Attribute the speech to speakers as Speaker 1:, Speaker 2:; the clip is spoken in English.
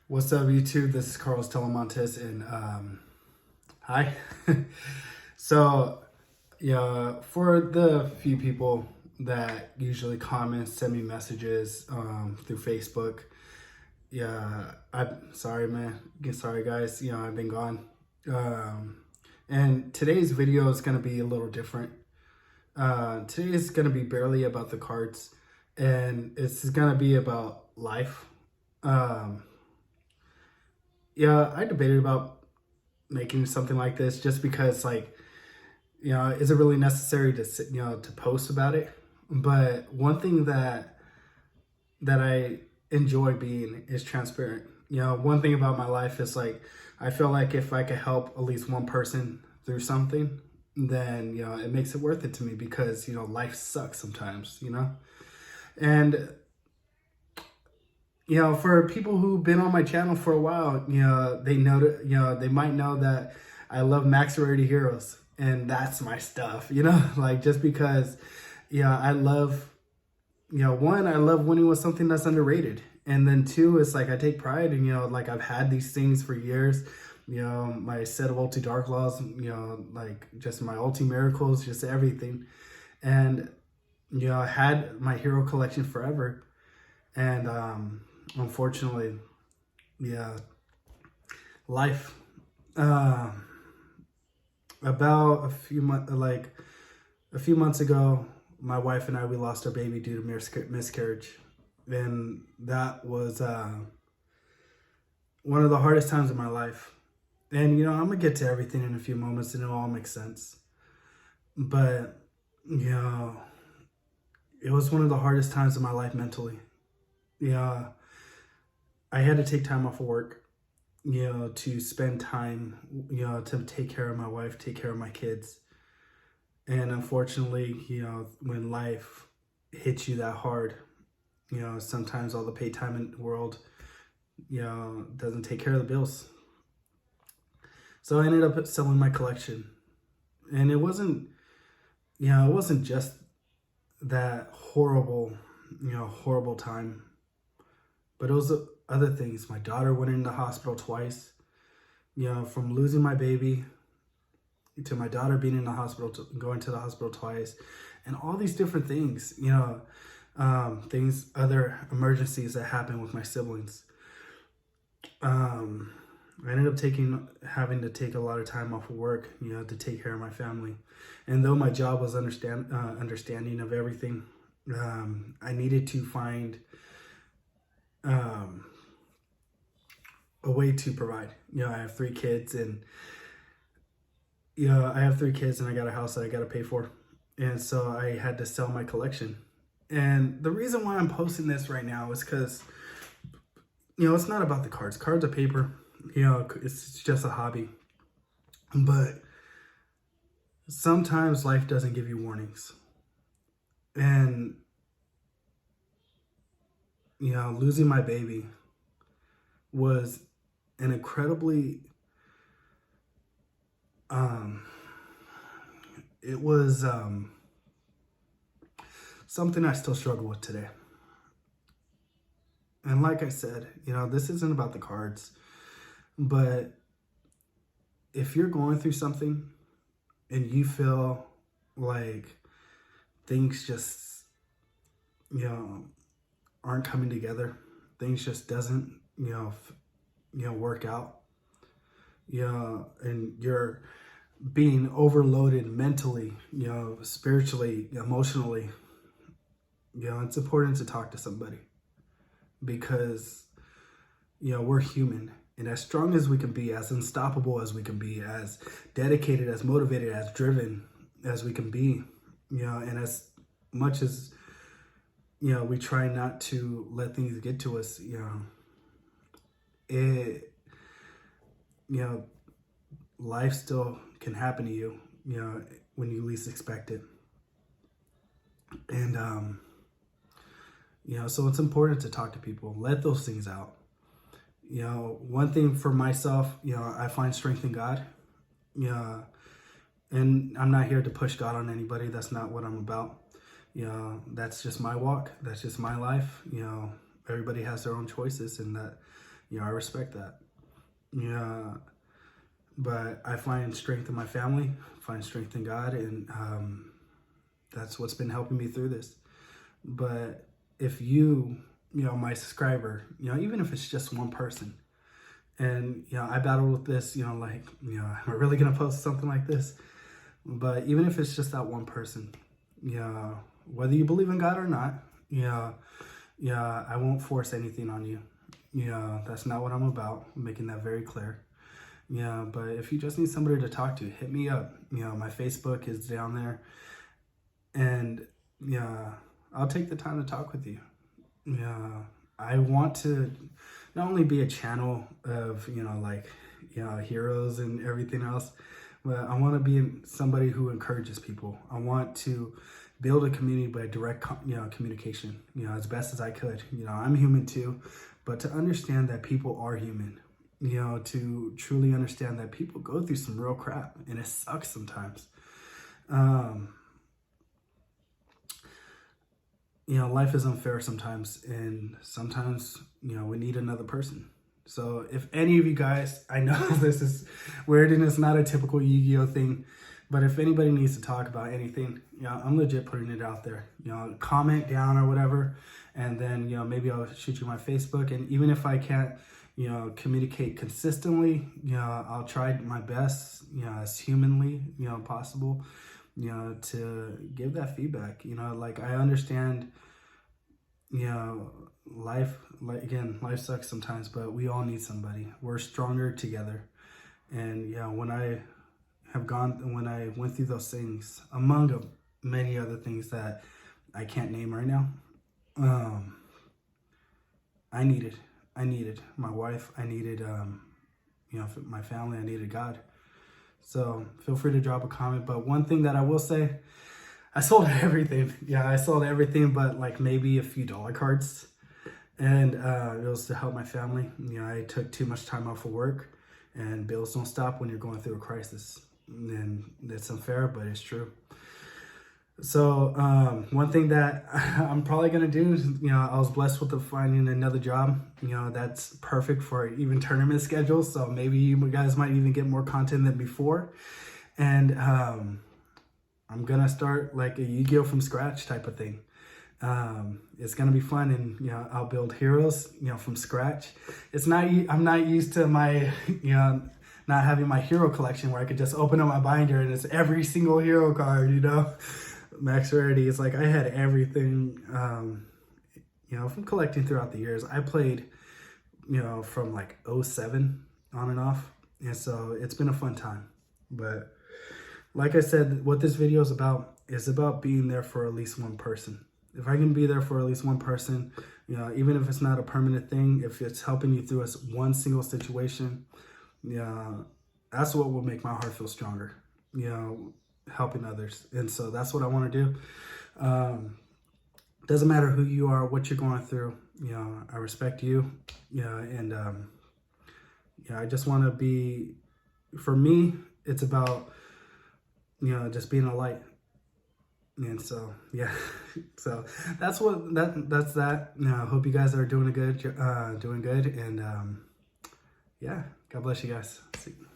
Speaker 1: What's up, YouTube? This is Carlos Telemontes, and hi. So, yeah, for the few people that usually comment, send me messages through Facebook. Yeah, I'm sorry, man. Sorry, guys. I've been gone. Um, and today's video is gonna be a little different. Today is gonna be barely about the cards, and it's gonna be about life. Um, yeah, I debated about making something like this just because, like, is it really necessary to to post about it? But one thing that I enjoy being is transparent. One thing about my life is, like, I feel like if I could help at least one person through something, then it makes it worth it to me, because life sucks sometimes. And for people who've been on my channel for a while, they know that, they might know that I love Max Rarity Heroes, and that's my stuff, like, just because, I love, one, I love winning with something that's underrated. And then two, it's like I take pride in, like, I've had these things for years, my set of Ulti Dark Laws, like, just my Ulti Miracles, just everything. And, I had my hero collection forever. And, unfortunately, yeah, life. Uh, about a few months ago, my wife and I, we lost our baby due to miscarriage, and that was one of the hardest times of my life. And I'm gonna get to everything in a few moments, and it'll all make sense. But you know, it was one of the hardest times of my life mentally. Yeah, I had to take time off of work, to spend time, to take care of my wife, take care of my kids. And unfortunately, when life hits you that hard, sometimes all the paid time in the world, doesn't take care of the bills. So I ended up selling my collection. And it wasn't just that horrible time, but it was other things. My daughter went into the hospital twice, from losing my baby to my daughter being in the hospital, to going to the hospital twice, and all these different things, other emergencies that happened with my siblings. I ended up having to take a lot of time off of work, to take care of my family. And though my job was understanding of everything, I needed to find a way to provide. I have three kids, and I got a house that I got to pay for. And so I had to sell my collection. And the reason why I'm posting this right now is because, it's not about the cards. Cards are paper. It's just a hobby. But sometimes life doesn't give you warnings. And, losing my baby was an incredibly, it was something I still struggle with today. And like I said, this isn't about the cards, but if you're going through something and you feel like things just, aren't coming together, things just doesn't, work out, and you're being overloaded mentally, spiritually, emotionally, it's important to talk to somebody, because, we're human. And as strong as we can be, as unstoppable as we can be, as dedicated, as motivated, as driven as we can be, and as much as, we try not to let things get to us, life still can happen to you, when you least expect it. And, so it's important to talk to people, let those things out. One thing for myself, I find strength in God. And I'm not here to push God on anybody. That's not what I'm about. That's just my walk. That's just my life. Everybody has their own choices, and I respect that. Yeah, but I find strength in my family, find strength in God, and that's what's been helping me through this. But if my subscriber, even if it's just one person, and I battle with this, am I really gonna post something like this? But even if it's just that one person, whether you believe in God or not, I won't force anything on you. That's not what I'm about. I'm making that very clear. But if you just need somebody to talk to, hit me up. My Facebook is down there. And I'll take the time to talk with you. I want to not only be a channel of, heroes and everything else, but I want to be somebody who encourages people. I want to build a community by direct, communication, as best as I could. I'm human too, but to understand that people are human, to truly understand that people go through some real crap and it sucks sometimes. Life is unfair sometimes, and sometimes, we need another person. So if any of you guys, I know this is weird and it's not a typical Yu-Gi-Oh thing, but if anybody needs to talk about anything, I'm legit putting it out there. Comment down or whatever, and then, maybe I'll shoot you my Facebook. And even if I can't, communicate consistently, I'll try my best, as humanly, possible, to give that feedback. I understand, life sucks sometimes, but we all need somebody. We're stronger together. And when I went through those things, among many other things that I can't name right now, I needed my wife, I needed, my family, I needed God. So feel free to drop a comment. But one thing that I will say, I sold everything. I sold everything but like maybe a few dollar cards. And it was to help my family. I took too much time off of work, and bills don't stop when you're going through a crisis. And it's unfair, but it's true. So one thing that I'm probably going to do is, I was blessed with finding another job, that's perfect for even tournament schedules. So maybe you guys might even get more content than before. And I'm going to start like a Yu-Gi-Oh from scratch type of thing. It's going to be fun, and, I'll build heroes, from scratch. I'm not used to my, not having my hero collection where I could just open up my binder and it's every single hero card, Max rarity. It's like I had everything, from collecting throughout the years. I played, from like 07 on and off. And so it's been a fun time. But like I said, what this video is about being there for at least one person. If I can be there for at least one person, even if it's not a permanent thing, if it's helping you through one single situation, that's what will make my heart feel stronger, helping others. And so that's what I want to do. Doesn't matter who you are, what you're going through, I respect you, and I just want to be, for me, it's about, just being a light. And so, so that's that. I hope you guys are doing good. And God bless you guys. See you.